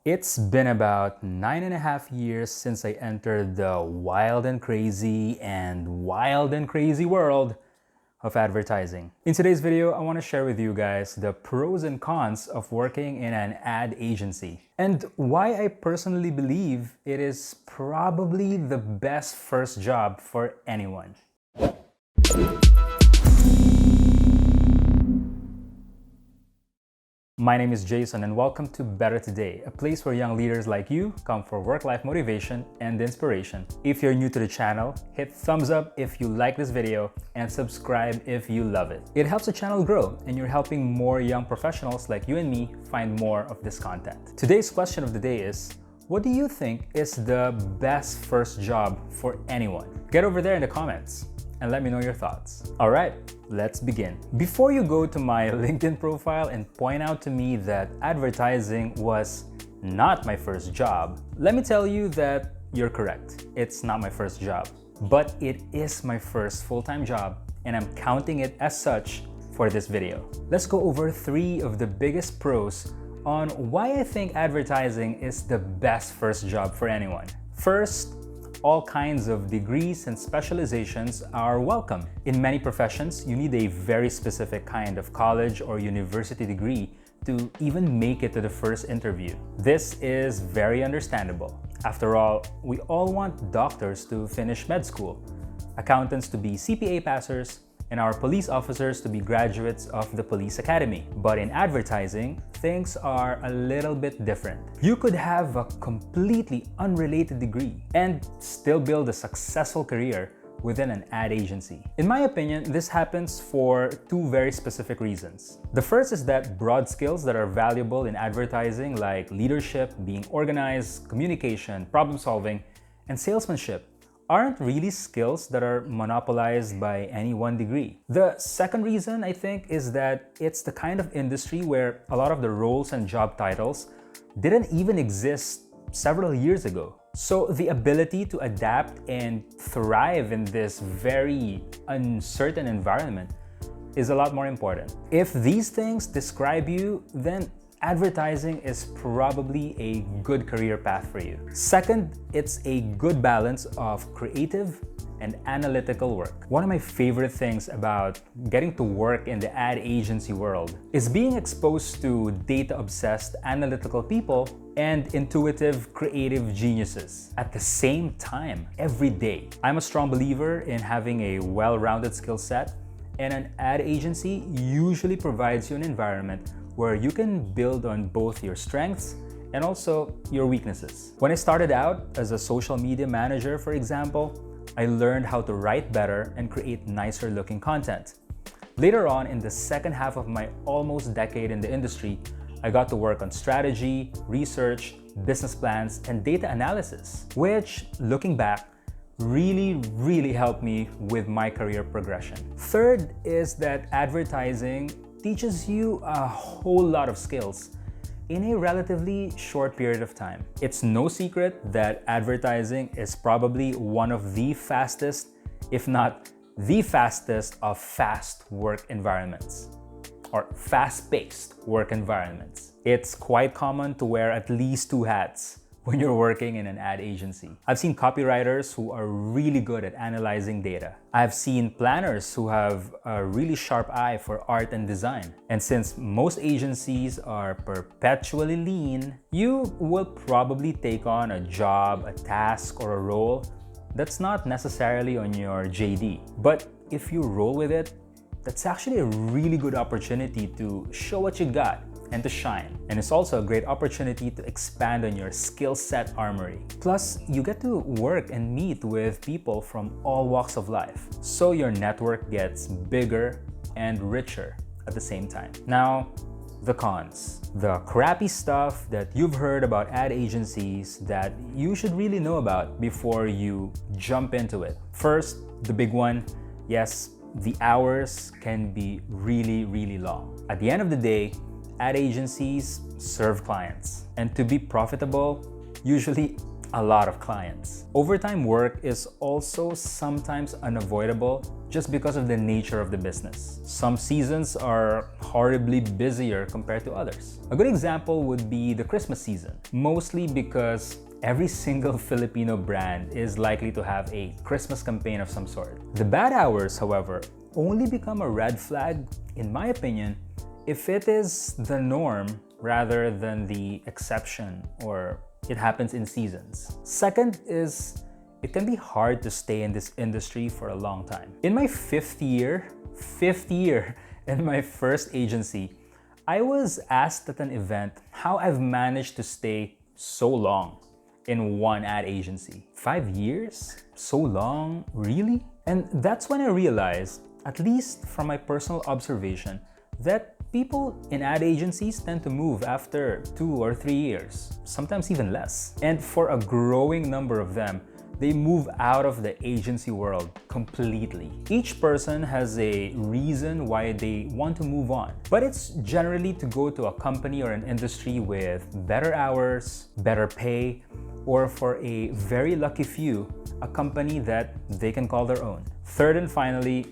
It's been about 9.5 years since I entered the wild and crazy world of advertising. In today's video, I want to share with you guys the pros and cons of working in an ad agency and why I personally believe it is probably the best first job for anyone. My name is Jason and welcome to Better Today, a place where young leaders like you come for work-life motivation and inspiration. If you're new to the channel, hit thumbs up if you like this video and subscribe if you love it. It helps the channel grow and you're helping more young professionals like you and me find more of this content. Today's question of the day is, what do you think is the best first job for anyone? Get over there in the comments and let me know your thoughts. All right, let's begin. Before you go to my LinkedIn profile and point out to me that advertising was not my first job, let me tell you that you're correct. It's not my first job, but it is my first full-time job, and I'm counting it as such for this video. Let's go over 3 of the biggest pros on why I think advertising is the best first job for anyone. First, all kinds of degrees and specializations are welcome. In many professions, you need a very specific kind of college or university degree to even make it to the first interview. This is very understandable. After all, we all want doctors to finish med school, accountants to be CPA passers, and our police officers to be graduates of the police academy. But in advertising, things are a little bit different. You could have a completely unrelated degree and still build a successful career within an ad agency. In my opinion, this happens for 2 very specific reasons. The first is that broad skills that are valuable in advertising, like leadership, being organized, communication, problem solving, and salesmanship, aren't really skills that are monopolized by any one degree. The second reason, I think, is that it's the kind of industry where a lot of the roles and job titles didn't even exist several years ago. So the ability to adapt and thrive in this very uncertain environment is a lot more important. If these things describe you, then advertising is probably a good career path for you. Second, it's a good balance of creative and analytical work. One of my favorite things about getting to work in the ad agency world is being exposed to data-obsessed analytical people and intuitive creative geniuses at the same time every day. I'm a strong believer in having a well-rounded skill set, and an ad agency usually provides you an environment where you can build on both your strengths and also your weaknesses. When I started out as a social media manager, for example, I learned how to write better and create nicer looking content. Later on, in the second half of my almost decade in the industry, I got to work on strategy, research, business plans, and data analysis, which, looking back, really helped me with my career progression. Third is that advertising teaches you a whole lot of skills in a relatively short period of time. It's no secret that advertising is probably one of the fastest, if not the fastest, of fast work environments, or fast-paced work environments. It's quite common to wear at least 2 hats when you're working in an ad agency. I've seen copywriters who are really good at analyzing data. I've seen planners who have a really sharp eye for art and design. And since most agencies are perpetually lean, you will probably take on a job, a task, or a role that's not necessarily on your JD. But if you roll with it, that's actually a really good opportunity to show what you got and to shine. And it's also a great opportunity to expand on your skill set armory. Plus, you get to work and meet with people from all walks of life, so your network gets bigger and richer at the same time. Now, the cons. The crappy stuff that you've heard about ad agencies that you should really know about before you jump into it. First, the big one, yes, the hours can be really long. At the end of the day, ad agencies serve clients, and to be profitable, usually a lot of clients. Overtime work is also sometimes unavoidable just because of the nature of the business. Some seasons are horribly busier compared to others. A good example would be the Christmas season, mostly because every single Filipino brand is likely to have a Christmas campaign of some sort. The bad hours, however, only become a red flag, in my opinion, if it is the norm rather than the exception, or it happens in seasons. Second is, it can be hard to stay in this industry for a long time. In my fifth year in my first agency, I was asked at an event how I've managed to stay so long in one ad agency. 5 years? So long? Really? And that's when I realized, at least from my personal observation, that people in ad agencies tend to move after 2 or 3 years, sometimes even less. And for a growing number of them, they move out of the agency world completely. Each person has a reason why they want to move on, but it's generally to go to a company or an industry with better hours, better pay, or for a very lucky few, a company that they can call their own. Third and finally,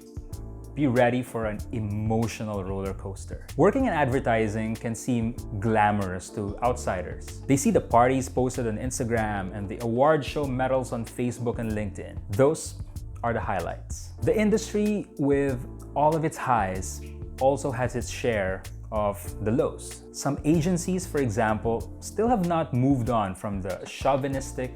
be ready for an emotional roller coaster. Working in advertising can seem glamorous to outsiders. They see the parties posted on Instagram and the award show medals on Facebook and LinkedIn. Those are the highlights. The industry, with all of its highs, also has its share of the lows. Some agencies, for example, still have not moved on from the chauvinistic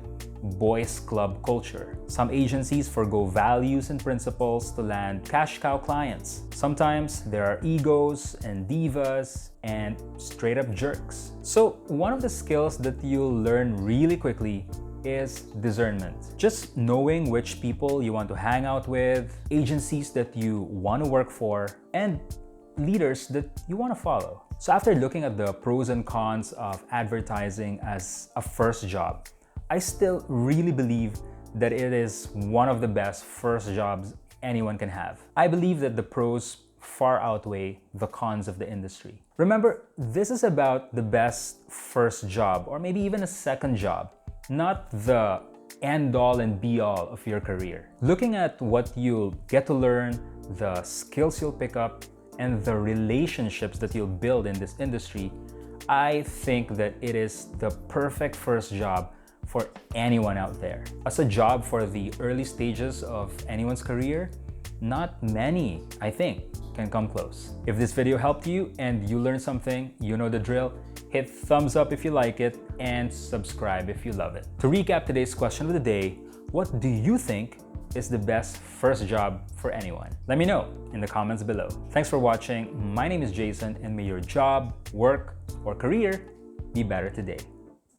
boys club culture. Some agencies forgo values and principles to land cash cow clients. Sometimes there are egos and divas and straight up jerks. So one of the skills that you'll learn really quickly is discernment. Just knowing which people you want to hang out with, agencies that you want to work for, and leaders that you want to follow. So after looking at the pros and cons of advertising as a first job, I still really believe that it is one of the best first jobs anyone can have. I believe that the pros far outweigh the cons of the industry. Remember, this is about the best first job, or maybe even a second job, not the end-all and be-all of your career. Looking at what you'll get to learn, the skills you'll pick up, and the relationships that you'll build in this industry, I think that it is the perfect first job for anyone out there. As a job for the early stages of anyone's career, not many, I think, can come close. If this video helped you and you learned something, you know the drill. Hit thumbs up if you like it and subscribe if you love it. To recap today's question of the day, what do you think is the best first job for anyone? Let me know in the comments below. Thanks for watching. My name is Jason, and may your job, work, or career be better today.